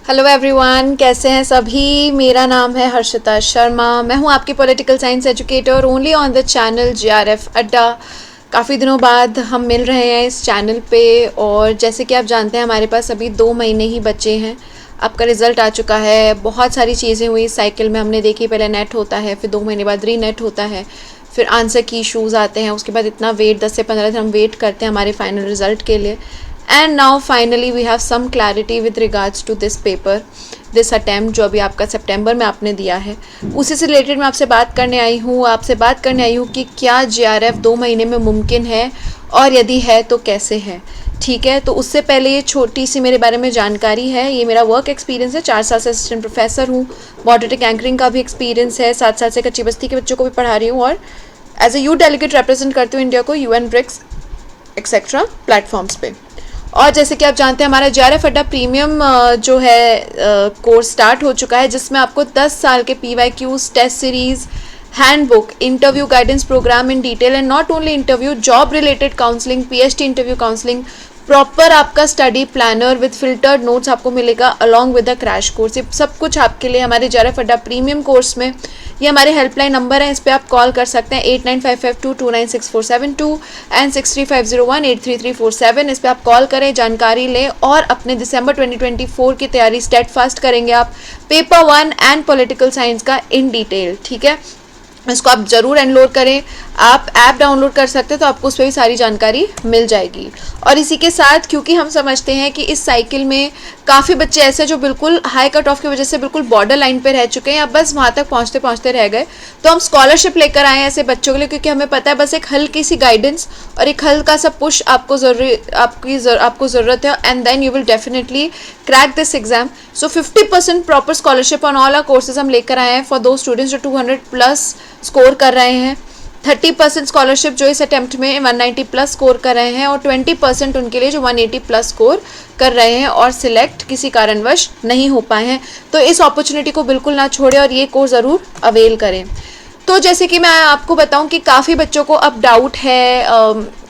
Hello everyone, कैसे हैं सभी। मेरा नाम है हर्षिता शर्मा। मैं हूं आपकी political science educator only on the channel GRF अड्डा। काफ़ी दिनों बाद हम मिल रहे हैं इस चैनल पे और जैसे कि आप जानते हैं हमारे पास अभी 2 महीने ही बचे हैं। आपका रिज़ल्ट आ चुका है। बहुत सारी चीज़ें हुई इस साइकिल में हमने देखी। पहले नेट होता है, फिर 2 महीने बाद री नेट होता है, फिर आंसर की इशूज़ आते हैं, उसके बाद इतना वेट 10 से 15 दिन हम वेट करते हैं हमारे फाइनल रिज़ल्ट के लिए। And now finally we have some clarity with regards to this paper, this attempt जो अभी आपका सितंबर में आपने दिया है। उसी से रिलेटेड मैं आपसे बात करने आई हूँ कि क्या जीआरएफ 2 महीने में मुमकिन है और यदि है तो कैसे है। ठीक है, तो उससे पहले ये छोटी सी मेरे बारे में जानकारी है। ये मेरा वर्क एक्सपीरियंस है। 4 साल से असिस्टेंट प्रोफेसर हूँ। मॉडरेटिंग एंकरिंग का भी एक्सपीरियंस है। 7 साल से कच्ची बस्ती के बच्चों को भी पढ़ा रही हूँ और as a youth delegate represent करती हूँ इंडिया को UN ब्रिक्स एक्सेट्रा प्लेटफॉर्म्स पे। और जैसे कि आप जानते हैं हमारा जीआरएफ अड्डा प्रीमियम जो है कोर्स स्टार्ट हो चुका है, जिसमें आपको 10 साल के PYQs, test series, handbook, interview guidance programme in detail and not only interview, job related counselling, PhD interview counselling, proper आपका study planner with filtered notes आपको मिलेगा along with the crash course. ये सब कुछ आपके लिए हमारे जीआरएफ अड्डा प्रीमियम कोर्स में। ये हमारे हेल्पलाइन नंबर है, इस पर आप कॉल कर सकते हैं 895522296472 एंड 6350183347। इस पर आप कॉल करें, जानकारी लें और अपने दिसंबर 2024 की तैयारी स्टेडफास्ट करेंगे आप पेपर 1 एंड पॉलिटिकल साइंस का इन डिटेल। ठीक है, इसको आप ज़रूर एनरोल करें। आप ऐप डाउनलोड कर सकते हैं तो आपको उस पर भी सारी जानकारी मिल जाएगी। और इसी के साथ क्योंकि हम समझते हैं कि इस साइकिल में काफ़ी बच्चे ऐसे जो बिल्कुल हाई कट ऑफ की वजह से बिल्कुल बॉर्डर लाइन पे रह चुके हैं या बस वहाँ तक पहुँचते पहुँचते रह गए, तो हम स्कॉलरशिप लेकर आए हैं ऐसे बच्चों के लिए, क्योंकि हमें पता है बस एक हल्की सी गाइडेंस और एक हल्का सा पुश आपको ज़रूरत है and then you will definitely crack this exam. So 50% proper scholarship on all our courses हम लेकर आए हैं फॉर दो स्टूडेंट्स जो 200+ स्कोर कर रहे हैं। 30% स्कॉलरशिप जो इस अटेम्प्ट में 190+ स्कोर कर रहे हैं और 20% उनके लिए जो 180+ स्कोर कर रहे हैं और सिलेक्ट किसी कारणवश नहीं हो पाए हैं। तो इस अपॉर्चुनिटी को बिल्कुल ना छोड़ें और ये कोर्स ज़रूर अवेल करें। तो जैसे कि मैं आपको बताऊं कि काफ़ी बच्चों को अब डाउट है।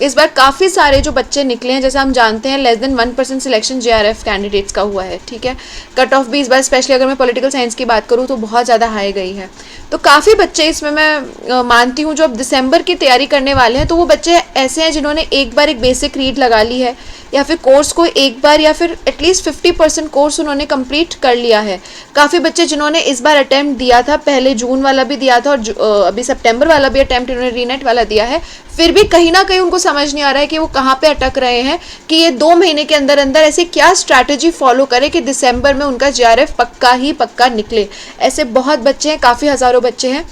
इस बार काफ़ी सारे जो बच्चे निकले हैं, जैसे हम जानते हैं less than 1% selection GRF candidates का हुआ है। ठीक है, कट ऑफ भी इस बार स्पेशली अगर मैं पॉलिटिकल साइंस की बात करूं तो बहुत ज़्यादा हाई गई है। तो काफ़ी बच्चे इसमें मैं मानती हूँ जो अब दिसंबर की तैयारी करने वाले हैं, तो वो बच्चे ऐसे हैं जिन्होंने एक बार एक बेसिक रीड लगा ली है या फिर कोर्स को एक बार या फिर एटलीस्ट 50% कोर्स उन्होंने कंप्लीट कर लिया है। काफ़ी बच्चे जिन्होंने इस बार अटैम्प्ट दिया था, पहले जून वाला भी दिया था और अभी सितंबर वाला भी अटैम्प्ट इन्होंने रीनेट वाला दिया है, फिर भी कहीं ना कहीं उनको समझ नहीं आ रहा है कि वो कहाँ पे अटक रहे हैं, कि ये 2 महीने के अंदर अंदर ऐसी क्या स्ट्रैटेजी फॉलो करें कि दिसंबर में उनका जीआरएफ पक्का ही पक्का निकले। ऐसे बहुत बच्चे हैं, काफ़ी हज़ारों बच्चे हैं।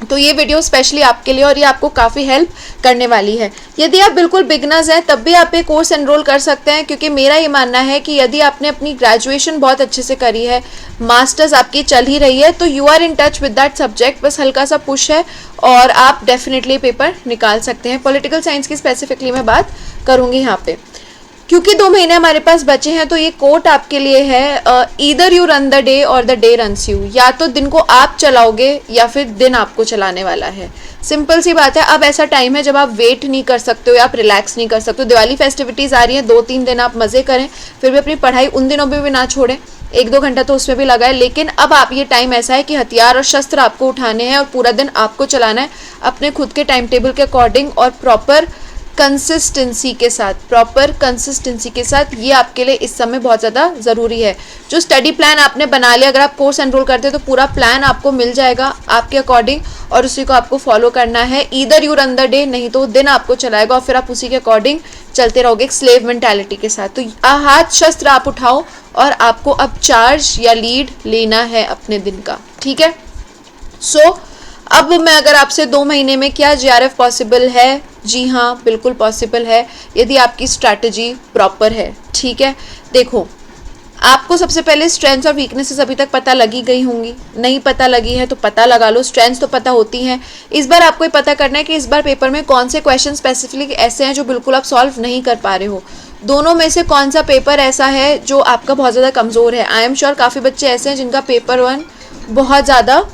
तो ये वीडियो स्पेशली आपके लिए और ये आपको काफ़ी हेल्प करने वाली है। यदि आप बिल्कुल बिगनर्स हैं तब भी आप ये कोर्स एनरोल कर सकते हैं, क्योंकि मेरा ये मानना है कि यदि आपने अपनी ग्रेजुएशन बहुत अच्छे से करी है, मास्टर्स आपकी चल ही रही है, तो you are in touch with that subject. बस हल्का सा पुश है और आप डेफिनेटली पेपर निकाल सकते हैं। पॉलिटिकल साइंस की स्पेसिफिकली मैं बात करूँगी यहाँ पे, क्योंकि 2 महीने हमारे पास बचे हैं। तो ये कोट आपके लिए है, either you run the day और द डे रन्स यू। या तो दिन को आप चलाओगे या फिर दिन आपको चलाने वाला है। सिंपल सी बात है। अब ऐसा टाइम है जब आप वेट नहीं कर सकते हो या आप रिलैक्स नहीं कर सकते हो। दिवाली फेस्टिविटीज़ आ रही हैं, 2-3 दिन आप मज़े करें, फिर भी अपनी पढ़ाई उन दिनों में भी ना छोड़ें, 1-2 घंटा तो उसमें भी लगाए। लेकिन अब आप ये टाइम ऐसा है कि हथियार और शस्त्र आपको उठाने हैं और पूरा दिन आपको चलाना है अपने खुद के टाइम टेबल के अकॉर्डिंग और प्रॉपर कंसिस्टेंसी के साथ। ये आपके लिए इस समय बहुत ज़्यादा ज़रूरी है। जो स्टडी प्लान आपने बना लिया, अगर आप कोर्स एनरोल करते हैं तो पूरा प्लान आपको मिल जाएगा आपके अकॉर्डिंग और उसी को आपको फॉलो करना है। Either you run the day, नहीं तो दिन आपको चलाएगा और फिर आप उसी के अकॉर्डिंग चलते रहोगे एक स्लेव मेंटालिटी के साथ। तो हाथ शस्त्र आप उठाओ और आपको अब चार्ज या लीड लेना है अपने दिन का। ठीक है, सो अब मैं अगर आपसे 2 महीने में क्या जीआरएफ पॉसिबल है, जी हाँ बिल्कुल पॉसिबल है, यदि आपकी स्ट्रैटेजी प्रॉपर है। ठीक है, देखो आपको सबसे पहले स्ट्रेंथ्स और वीकनेसेस अभी तक पता लगी गई होंगी, नहीं पता लगी है तो पता लगा लो। स्ट्रेंथ्स तो पता होती हैं। इस बार आपको ये पता करना है कि इस बार पेपर में कौन से क्वेश्चन स्पेसिफिकली ऐसे हैं जो बिल्कुल आप सॉल्व नहीं कर पा रहे हो। दोनों में से कौन सा पेपर ऐसा है जो आपका बहुत ज़्यादा कमज़ोर है। आई एम श्योर काफ़ी बच्चे ऐसे हैं जिनका पेपर 1 बहुत ज़्यादा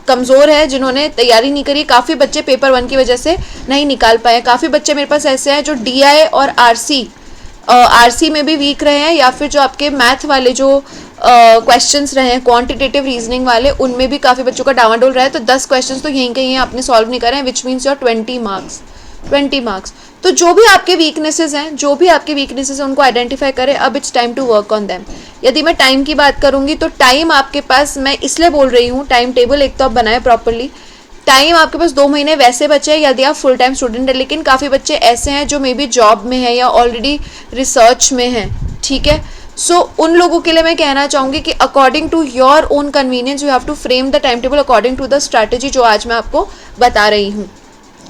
कमज़ोर है, जिन्होंने तैयारी नहीं करी। काफ़ी बच्चे पेपर 1 की वजह से नहीं निकाल पाए। काफ़ी बच्चे मेरे पास ऐसे हैं जो DI और RC आरसी में भी वीक रहे हैं, या फिर जो आपके मैथ वाले जो क्वेश्चंस रहे हैं क्वांटिटेटिव रीजनिंग वाले, उनमें भी काफ़ी बच्चों का डावाडोल रहा है। तो 10 क्वेश्चंस तो यहीं कहीं आपने सॉल्व नहीं करे हैं, which means your 20 marks. 20 marks. तो जो भी आपके वीकनेसेस हैं, जो भी आपके वीकनेसेस हैं, उनको आइडेंटिफाई करें। अब it's time to work on them. यदि मैं टाइम की बात करूंगी तो टाइम आपके पास, मैं इसलिए बोल रही हूँ, टाइम टेबल एक तो आप बनाए प्रॉपरली। टाइम आपके पास 2 महीने वैसे बचे हैं यदि आप फुल टाइम स्टूडेंट है, लेकिन काफ़ी बच्चे ऐसे हैं जो मे बी जॉब में है या ऑलरेडी रिसर्च में हैं, ठीक है। सो उन लोगों के लिए मैं कहना चाहूँगी कि according to your own convenience you have to frame the time table according to the strategy जो आज मैं आपको बता रही हूँ।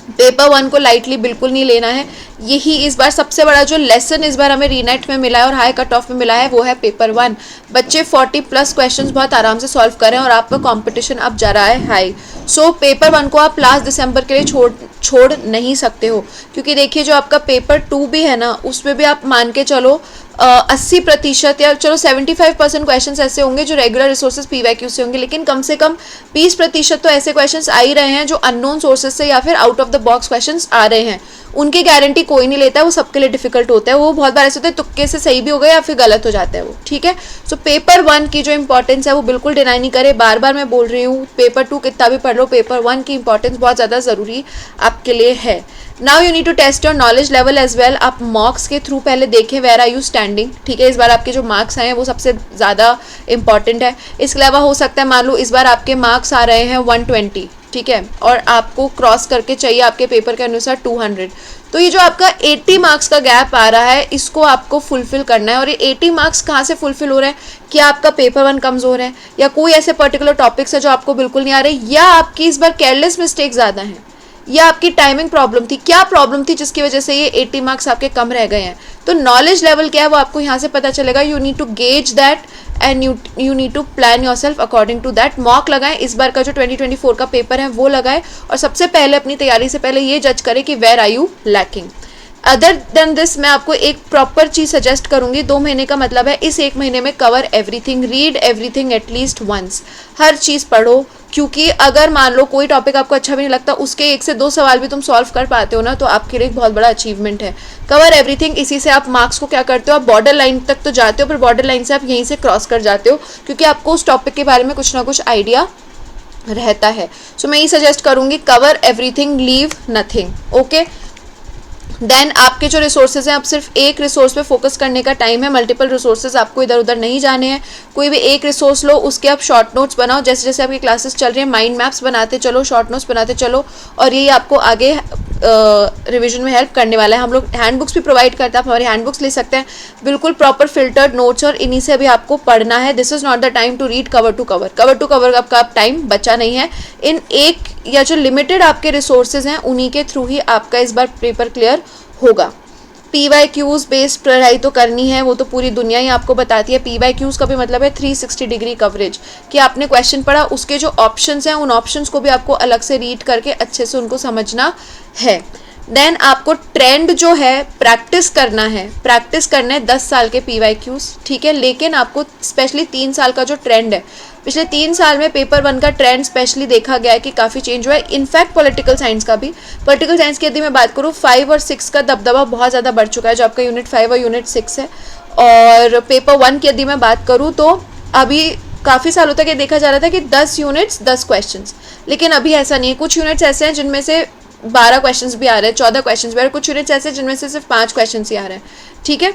पेपर 1 को लाइटली बिल्कुल नहीं लेना है। यही इस बार सबसे बड़ा जो लेसन इस बार हमें रीनेट में मिला है और हाई कट ऑफ में मिला है, वो है पेपर 1। बच्चे 40+ क्वेश्चंस बहुत आराम से सॉल्व करें और आपका कंपटीशन अब जा रहा है हाई। सो पेपर 1 को आप लास्ट दिसंबर के लिए छोड़ नहीं सकते हो, क्योंकि देखिए जो आपका पेपर 2 भी है ना, उसमें भी आप मान के चलो 80% या चलो 75% क्वेश्चंस ऐसे होंगे जो रेगुलर रिसोर्सेज पीवाईक्यू से होंगे, लेकिन कम से कम 20% तो ऐसे क्वेश्चंस आ ही रहे हैं जो अननोन सोर्सेज से या फिर out of the box questions आ रहे हैं। उनकी गारंटी कोई नहीं लेता है, वो सबके लिए डिफिकल्ट होता है। वो बहुत बार ऐसे होता है तुक्के से सही भी हो गए या फिर गलत हो जाता है वो, ठीक है। सो पेपर 1 की जो इंपॉर्टेंस है वो बिल्कुल डिनाई नहीं करे। बार बार मैं बोल रही हूँ, पेपर 2 कितना भी पढ़ लो, पेपर 1 की इंपॉर्टेंस बहुत ज़्यादा ज़रूरी आपके लिए है। Now you need to test your knowledge level as well. आप मॉक्स के थ्रू पहले देखें वेयर आर यू स्टैंडिंग, ठीक है। इस बार आपके जो मार्क्स आए हैं वो सबसे ज़्यादा इंपॉर्टेंट है। इसके अलावा हो सकता है मान लो इस बार आपके मार्क्स आ रहे हैं 120, ठीक है, और आपको क्रॉस करके चाहिए आपके पेपर के अनुसार 200। तो ये जो आपका 80 मार्क्स का गैप आ रहा है, इसको आपको फुलफिल करना है। और ये 80 मार्क्स कहाँ से फुलफिल हो रहे हैं? क्या आपका पेपर 1 कमज़ोर है, या कोई ऐसे पर्टिकुलर टॉपिक्स है जो आपको बिल्कुल नहीं आ रहे, या आपकी इस बार केयरलेस मिस्टेक ज़्यादा हैं, या आपकी टाइमिंग प्रॉब्लम थी? क्या प्रॉब्लम थी जिसकी वजह से ये 80 मार्क्स आपके कम रह गए हैं? तो नॉलेज लेवल क्या है वो आपको यहाँ से पता चलेगा। You need to gauge that and you need to plan yourself according to that. Mock लगाएं, इस बार का जो 2024 का पेपर है वो लगाएं, और सबसे पहले अपनी तैयारी से पहले ये जज करें कि where are you lacking. Other than this मैं आपको एक प्रॉपर चीज़ सजेस्ट करूंगी। 2 महीने का मतलब है इस 1 महीने में cover everything, read everything at least once. हर चीज़ पढ़ो, क्योंकि अगर मान लो कोई टॉपिक आपको अच्छा भी नहीं लगता, उसके 1 से 2 सवाल भी तुम सॉल्व कर पाते हो ना, तो आपके लिए एक बहुत बड़ा अचीवमेंट है। कवर एवरीथिंग, इसी से आप मार्क्स को क्या करते हो, आप बॉर्डर लाइन तक तो जाते हो, पर बॉर्डर लाइन से आप यहीं से क्रॉस कर जाते हो, क्योंकि आपको उस टॉपिक के बारे में कुछ ना कुछ आइडिया रहता है। सो मैं ये सजेस्ट करूँगी, cover everything, leave nothing, okay. Then आपके जो रिसोर्सेज हैं, आप सिर्फ एक रिसोर्स पे फोकस करने का टाइम है। मल्टीपल रिसोर्सेज आपको इधर उधर नहीं जाने हैं। कोई भी एक रिसोर्स लो, उसके आप शॉर्ट नोट्स बनाओ। जैसे जैसे आपकी क्लासेस चल रही हैं, माइंड मैप्स बनाते चलो, शॉर्ट नोट्स बनाते चलो, और यही आपको आगे रिवीजन में हेल्प करने वाला है। हम लोग हैंड बुक्स भी प्रोवाइड करते हैं, आप हमारी हैंड बुक्स ले सकते हैं, बिल्कुल प्रॉपर फिल्टर्ड नोट्स, और इन्हीं से अभी आपको पढ़ना है। This is not the time to read cover to cover. Cover to cover आपका टाइम बचा नहीं है। इन एक या जो लिमिटेड आपके रिसोर्सेज हैं, उन्हीं के थ्रू ही आपका इस बार पेपर क्लियर होगा। PYQs बेस्ड पढ़ाई तो करनी है, वो तो पूरी दुनिया ही आपको बताती है। PYQs का भी मतलब है 360 डिग्री कवरेज, कि आपने क्वेश्चन पढ़ा, उसके जो ऑप्शंस हैं, उन ऑप्शंस को भी आपको अलग से रीड करके अच्छे से उनको समझना है। देन आपको ट्रेंड जो है प्रैक्टिस करना है। प्रैक्टिस करना है 10 साल के PYQs, ठीक है, लेकिन आपको स्पेशली 3 साल का जो ट्रेंड है, पिछले 3 साल में पेपर 1 का ट्रेंड स्पेशली देखा गया है कि काफ़ी चेंज हुआ है। इनफैक्ट पॉलिटिकल साइंस का भी, पॉलिटिकल साइंस की यदि मैं बात करूँ, 5 और 6 का दबदबा बहुत ज़्यादा बढ़ चुका है, जो आपका यूनिट 5 और यूनिट 6 है। और पेपर 1 की यदि मैं बात करूँ तो अभी काफ़ी सालों तक ये देखा जा रहा था कि 10 यूनिट्स 10 क्वेश्चंस, लेकिन अभी ऐसा नहीं है। कुछ यूनिट्स ऐसे हैं जिनमें से 12 क्वेश्चंस भी आ रहे हैं, 14 क्वेश्चंस भी आ रहे हैं, कुछ यूनिट्स ऐसे जिनमें से सिर्फ 5 क्वेश्चंस ही आ रहे हैं, ठीक है।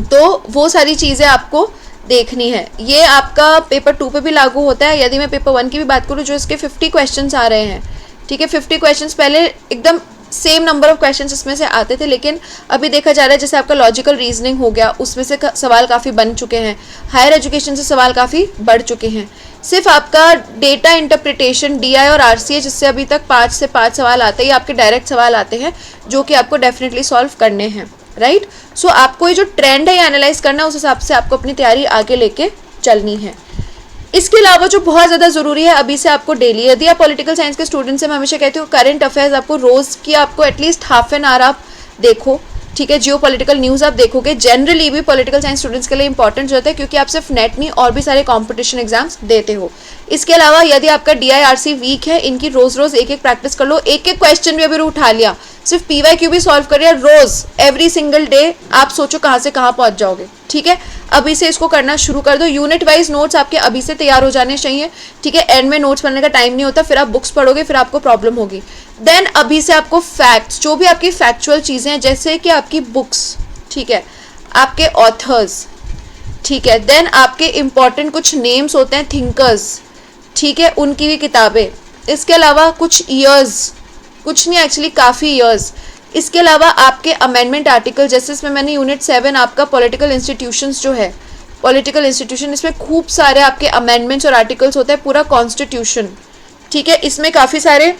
तो वो सारी चीज़ें आपको देखनी है। ये आपका पेपर 2 पे भी लागू होता है। यदि मैं पेपर 1 की भी बात करूँ, जो इसके 50 क्वेश्चंस आ रहे हैं, ठीक है, 50 क्वेश्चंस पहले एकदम सेम नंबर ऑफ क्वेश्चंस इसमें से आते थे, लेकिन अभी देखा जा रहा है जैसे आपका लॉजिकल रीजनिंग हो गया, उसमें से सवाल काफ़ी बन चुके हैं। हायर एजुकेशन से सवाल काफ़ी बढ़ चुके हैं। सिर्फ आपका डेटा इंटरप्रिटेशन DI और RCA, जिससे अभी तक 5 से 5 सवाल आते हैं, आपके डायरेक्ट सवाल आते हैं, जो कि आपको डेफिनेटली सॉल्व करने हैं, राइट। सो आपको ये जो ट्रेंड है एनालाइज करना है, उस हिसाब से आपको अपनी तैयारी आगे लेके चलनी है। इसके अलावा जो बहुत ज़्यादा ज़रूरी है अभी से आपको डेली, यदि आप पॉलिटिकल साइंस के स्टूडेंट्स हैं, मैं हमेशा कहती हूँ करंट अफेयर्स आपको रोज़ की आपको एटलीस्ट हाफ एन आवर आप देखो, ठीक है। जियो पॉलिटिकल न्यूज़ आप देखोगे, जनरली भी पॉलिटिकल साइंस स्टूडेंट्स के लिए इंपॉर्टेंट रहता है, क्योंकि आप सिर्फ नेट नहीं और भी सारे कॉम्पिटिशन एग्जाम्स देते हो। इसके अलावा यदि आपका DI RC वीक है, इनकी रोज़ रोज़ एक एक प्रैक्टिस कर लो। एक एक क्वेश्चन भी अगर उठा लिया, सिर्फ PYQ भी सॉल्व करिए रोज, एवरी सिंगल डे। आप सोचो कहाँ से कहाँ पहुंच जाओगे, ठीक है। अभी से इसको करना शुरू कर दो। यूनिट वाइज नोट्स आपके अभी से तैयार हो जाने चाहिए, ठीक है। एंड में नोट्स पढ़ने का टाइम नहीं होता, फिर आप बुक्स पढ़ोगे, फिर आपको प्रॉब्लम होगी। देन अभी से आपको फैक्ट्स, जो भी आपकी फैक्चुअल चीज़ें हैं, जैसे कि आपकी बुक्स, ठीक है, आपके ऑथर्स, ठीक है, देन आपके इम्पॉर्टेंट कुछ नेम्स होते हैं थिंकर्स, ठीक है, उनकी भी किताबें। इसके अलावा कुछ ईयर्स, कुछ नहीं एक्चुअली काफ़ी ईयर्स। इसके अलावा आपके अमेंडमेंट आर्टिकल, जैसे इसमें मैंने यूनिट 7 आपका पॉलिटिकल इंस्टीट्यूशंस जो है, पॉलिटिकल इंस्टीट्यूशन, इसमें खूब सारे आपके अमेंडमेंट्स और आर्टिकल्स होते हैं, पूरा कॉन्स्टिट्यूशन, ठीक है। इसमें काफ़ी सारे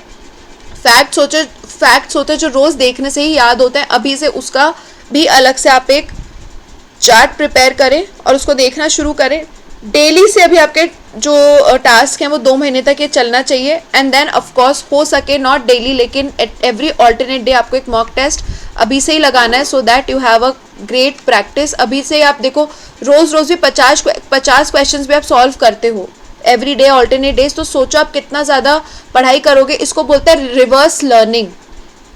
फैक्ट्स होते हैं जो रोज़ देखने से ही याद होते हैं। अभी से उसका भी अलग से आप एक चार्ट प्रिपेयर करें और उसको देखना शुरू करें। डेली से अभी आपके जो टास्क हैं वो 2 महीने तक ये चलना चाहिए। एंड देन ऑफ कोर्स हो सके नॉट डेली, लेकिन एवरी ऑल्टरनेट डे आपको एक मॉक टेस्ट अभी से ही लगाना है, सो that you have a great practice. अभी से आप देखो रोज़ भी 50 क्वेश्चंस भी आप सॉल्व करते हो एवरी डे, ऑल्टरनेट डेज, तो सोचो आप कितना ज़्यादा पढ़ाई करोगे। इसको बोलते हैं रिवर्स लर्निंग,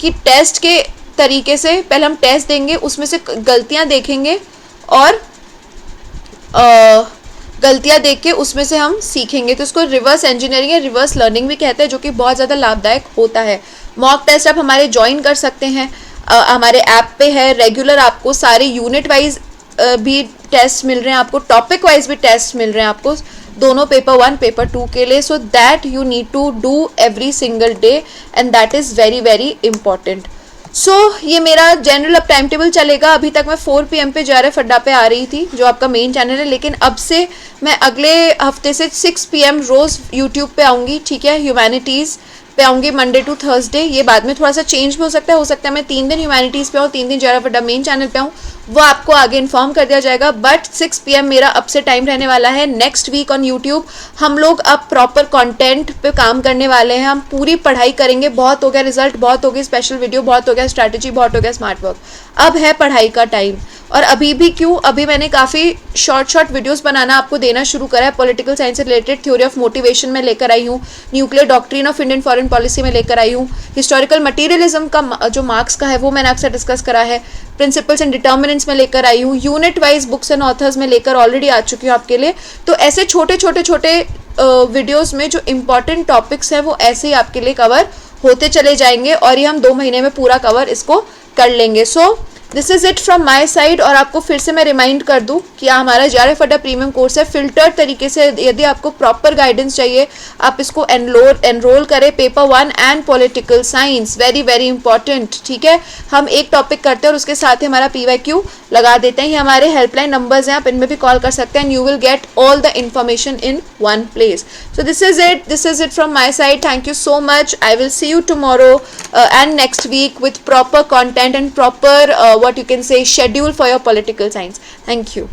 कि टेस्ट के तरीके से पहले हम टेस्ट देंगे, उसमें से गलतियाँ देखेंगे और गलतियाँ देख के उसमें से हम सीखेंगे। तो इसको रिवर्स इंजीनियरिंग या रिवर्स लर्निंग भी कहते हैं, जो कि बहुत ज़्यादा लाभदायक होता है। मॉक टेस्ट आप हमारे ज्वाइन कर सकते हैं, हमारे ऐप पे है। रेगुलर आपको सारे यूनिट वाइज भी टेस्ट मिल रहे हैं, आपको टॉपिक वाइज भी टेस्ट मिल रहे हैं, आपको दोनों पेपर 1 पेपर 2 के लिए। So that you need to do every single day and that is very very important. So ये मेरा जनरल अब टाइम टेबल चलेगा। अभी तक मैं 4 PM पे JRF अड्डा पे आ रही थी, जो आपका मेन चैनल है, लेकिन अब से मैं अगले हफ्ते से 6 PM रोज़ यूट्यूब पे आऊँगी, ठीक है। ह्यूमैनिटीज़ पे आऊँगी मंडे टू थर्सडे। ये बाद में थोड़ा सा चेंज भी हो सकता है मैं 3 दिन ह्यूमैनिटीज़ पे आऊँ, 3 दिन JRF अड्डा मेन चैनल पे आऊँ, वो आपको आगे इन्फॉर्म कर दिया जाएगा। बट 6 PM मेरा अब से टाइम रहने वाला है। नेक्स्ट वीक ऑन यूट्यूब हम लोग अब प्रॉपर कंटेंट पे काम करने वाले हैं, हम पूरी पढ़ाई करेंगे। बहुत हो गया रिजल्ट, बहुत हो गई स्पेशल वीडियो, बहुत हो गया स्ट्रैटेजी, बहुत हो गया स्मार्ट वर्क, अब है पढ़ाई का टाइम। और अभी भी क्यों, अभी मैंने काफ़ी शॉर्ट वीडियोस बनाना आपको देना शुरू करा है। पॉलिटिकल साइंस से रिलेटेड थ्योरी ऑफ मोटिवेशन में लेकर आई हूँ, nuclear doctrine of Indian foreign policy में लेकर आई हूँ, हिस्टोरिकल मटीरियलिज्म का जो मार्क्स का है वो मैंने आपसे डिस्कस करा है, प्रिंसिपल्स एंड डिटर्मिनेंट्स में लेकर आई हूँ, unit wise books and authors में लेकर ऑलरेडी आ चुकी हूँ आपके लिए। तो ऐसे छोटे वीडियोज़ में जो इंपॉर्टेंट टॉपिक्स हैं वो ऐसे ही आपके लिए कवर होते चले जाएंगे, और ये हम 2 महीने में पूरा कवर इसको कर लेंगे। So this is it from my side. और आपको फिर से मैं रिमाइंड कर दूं कि हमारा JRF अड्डा प्रीमियम कोर्स है, फिल्टर्ड तरीके से। यदि आपको प्रॉपर गाइडेंस चाहिए, आप इसको एनरोल करें। Paper 1 and political science, very very important, ठीक है। हम एक टॉपिक करते हैं और उसके साथ ही हमारा PYQ लगा देते हैं। ये हमारे हेल्पलाइन नंबर्स हैं, आप इनमें भी कॉल कर सकते हैं, and you will get all the information in one place. So this is it from my side. Thank you so much. I will see you tomorrow and next week with proper content and proper what you can say schedule for your political science. Thank you.